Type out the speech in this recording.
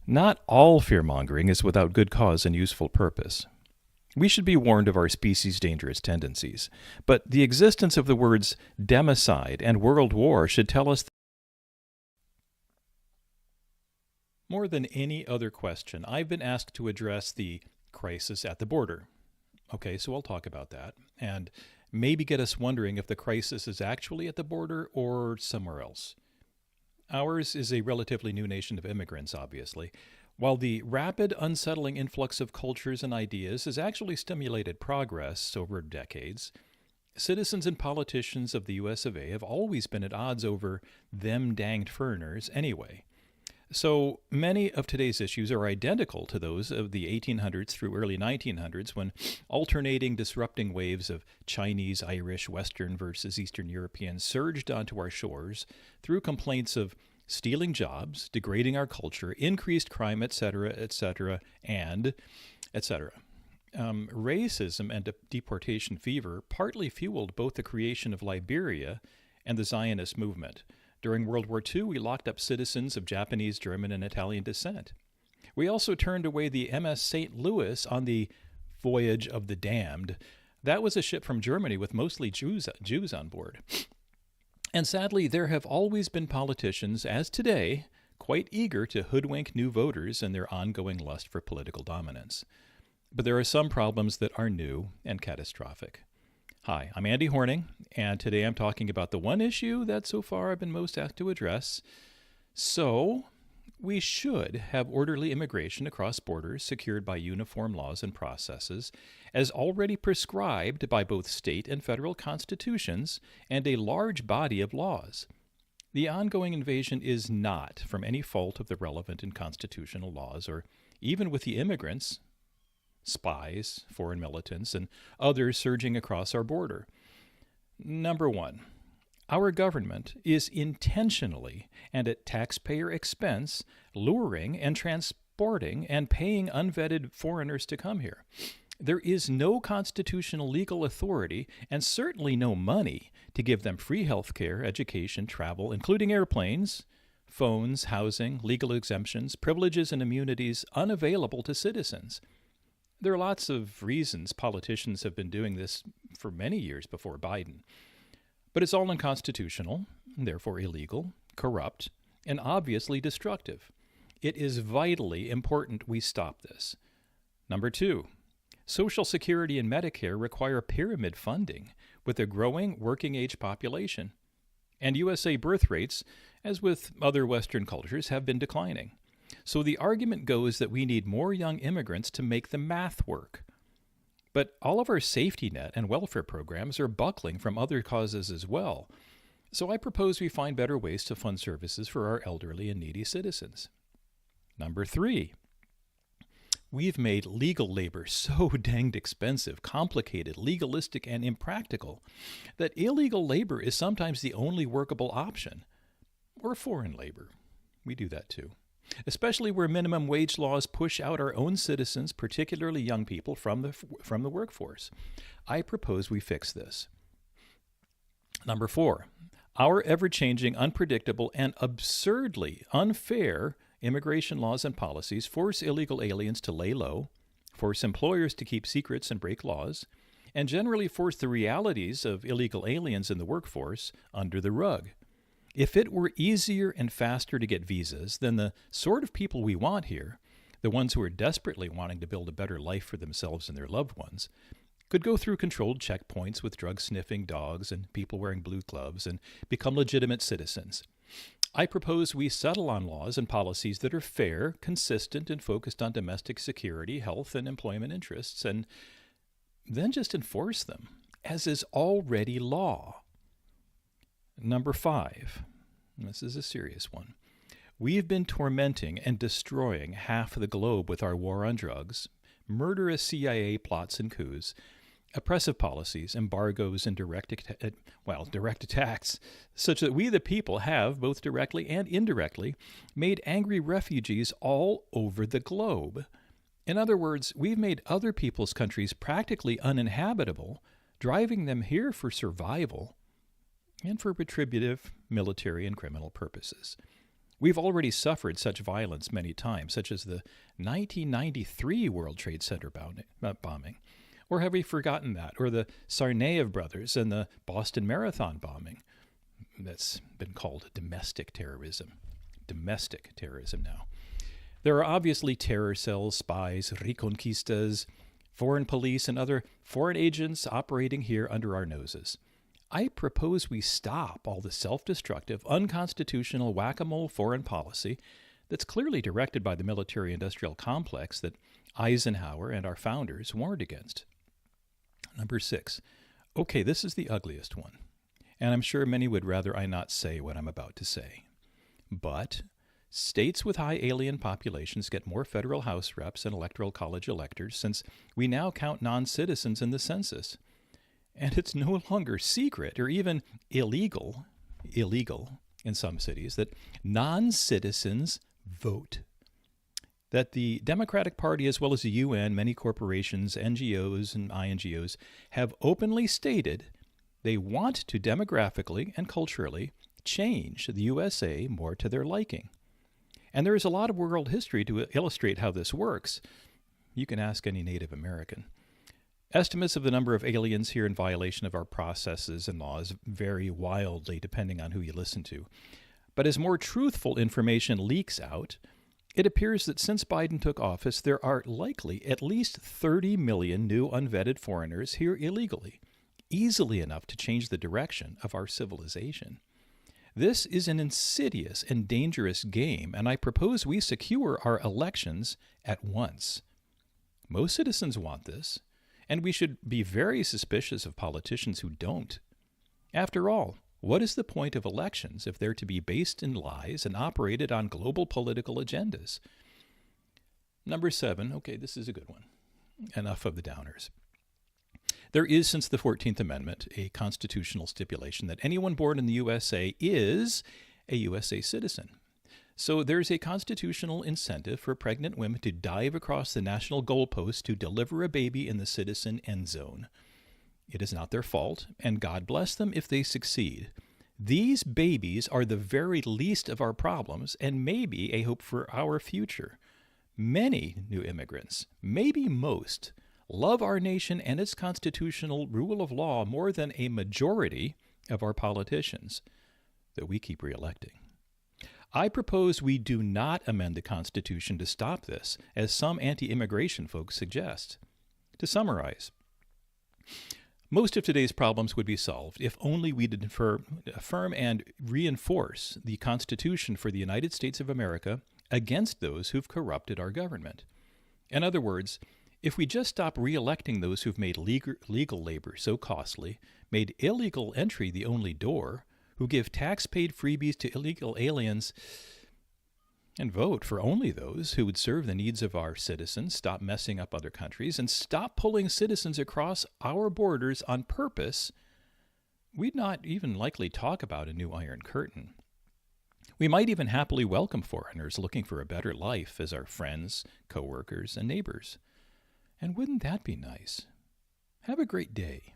Not all fear-mongering is without good cause and useful purpose. We should be warned of our species' dangerous tendencies, but the existence of the words democide and world war should tell us more than any other question. I've been asked to address the crisis at the border. Okay, so I'll talk about that, and maybe get us wondering if the crisis is actually at the border or somewhere else. Ours is a relatively new nation of immigrants, obviously. While the rapid, unsettling influx of cultures and ideas has actually stimulated progress over decades, citizens and politicians of the US of A have always been at odds over them danged foreigners anyway. So many of today's issues are identical to those of the 1800s through early 1900s, when alternating, disrupting waves of Chinese, Irish, Western versus Eastern Europeans surged onto our shores through complaints of stealing jobs, degrading our culture, increased crime, etc., and etc. Racism and deportation fever partly fueled both the creation of Liberia and the Zionist movement. During World War II, we locked up citizens of Japanese, German, and Italian descent. We also turned away the MS St. Louis on the Voyage of the Damned. That was a ship from Germany with mostly Jews on board. And sadly, there have always been politicians, as today, quite eager to hoodwink new voters in their ongoing lust for political dominance. But there are some problems that are new and catastrophic. Hi, I'm Andy Horning, and today I'm talking about the one issue that so far I've been most asked to address. So, we should have orderly immigration across borders secured by uniform laws and processes, as already prescribed by both state and federal constitutions and a large body of laws. The ongoing invasion is not from any fault of the relevant and constitutional laws, or even with the immigrants, spies, foreign militants, and others surging across our border. Number one, our government is intentionally and at taxpayer expense luring and transporting and paying unvetted foreigners to come here. There is no constitutional legal authority and certainly no money to give them free health care, education, travel, including airplanes, phones, housing, legal exemptions, privileges, and immunities unavailable to citizens. There are lots of reasons politicians have been doing this for many years before Biden. But it's all unconstitutional, therefore illegal, corrupt, and obviously destructive. It is vitally important we stop this. Number two, Social Security and Medicare require pyramid funding with a growing working-age population. And USA birth rates, as with other Western cultures, have been declining. So the argument goes that we need more young immigrants to make the math work. But all of our safety net and welfare programs are buckling from other causes as well. So I propose we find better ways to fund services for our elderly and needy citizens. Number three, we've made legal labor so danged expensive, complicated, legalistic, and impractical that illegal labor is sometimes the only workable option. Or foreign labor. We do that too. Especially where minimum wage laws push out our own citizens, particularly young people, from the workforce. I propose we fix this. Number four, our ever-changing, unpredictable, and absurdly unfair immigration laws and policies force illegal aliens to lay low, force employers to keep secrets and break laws, and generally force the realities of illegal aliens in the workforce under the rug. If it were easier and faster to get visas, then the sort of people we want here, the ones who are desperately wanting to build a better life for themselves and their loved ones, could go through controlled checkpoints with drug-sniffing dogs and people wearing blue gloves and become legitimate citizens. I propose we settle on laws and policies that are fair, consistent, and focused on domestic security, health, and employment interests, and then just enforce them, as is already law. Number five, this is a serious one. We've been tormenting and destroying half the globe with our war on drugs, murderous CIA plots and coups, oppressive policies, embargoes, and direct attacks, such that we the people have, both directly and indirectly, made angry refugees all over the globe. In other words, we've made other people's countries practically uninhabitable, driving them here for survival and for retributive military and criminal purposes. We've already suffered such violence many times, such as the 1993 World Trade Center bombing. Or have we forgotten that? Or the Tsarnaev brothers and the Boston Marathon bombing. That's been called domestic terrorism. Domestic terrorism now. There are obviously terror cells, spies, reconquistas, foreign police, and other foreign agents operating here under our noses. I propose we stop all the self-destructive, unconstitutional whack-a-mole foreign policy that's clearly directed by the military-industrial complex that Eisenhower and our founders warned against. Number 6. Okay, this is the ugliest one, and I'm sure many would rather I not say what I'm about to say. But states with high alien populations get more federal House reps and electoral college electors since we now count non-citizens in the census. And it's no longer secret or even illegal in some cities that non-citizens vote. That the Democratic Party, as well as the UN, many corporations, NGOs, and INGOs, have openly stated they want to demographically and culturally change the USA more to their liking. And there is a lot of world history to illustrate how this works. You can ask any Native American. Estimates of the number of aliens here in violation of our processes and laws vary wildly depending on who you listen to. But as more truthful information leaks out, it appears that since Biden took office, there are likely at least 30 million new unvetted foreigners here illegally, easily enough to change the direction of our civilization. This is an insidious and dangerous game, and I propose we secure our elections at once. Most citizens want this, and we should be very suspicious of politicians who don't. After all, what is the point of elections if they're to be based in lies and operated on global political agendas? Number 7, okay, this is a good one. Enough of the downers. There is, since the 14th Amendment, a constitutional stipulation that anyone born in the USA is a USA citizen. So there's a constitutional incentive for pregnant women to dive across the national goalpost to deliver a baby in the citizen end zone. It is not their fault, and God bless them if they succeed. These babies are the very least of our problems and maybe a hope for our future. Many new immigrants, maybe most, love our nation and its constitutional rule of law more than a majority of our politicians that we keep reelecting. I propose we do not amend the Constitution to stop this, as some anti-immigration folks suggest. To summarize, most of today's problems would be solved if only we did affirm and reinforce the Constitution for the United States of America against those who've corrupted our government. In other words, if we just stop re-electing those who've made legal labor so costly, made illegal entry the only door, who give tax-paid freebies to illegal aliens, and vote for only those who would serve the needs of our citizens, stop messing up other countries, and stop pulling citizens across our borders on purpose, we'd not even likely talk about a new Iron Curtain. We might even happily welcome foreigners looking for a better life as our friends, co-workers, and neighbors. And wouldn't that be nice? Have a great day.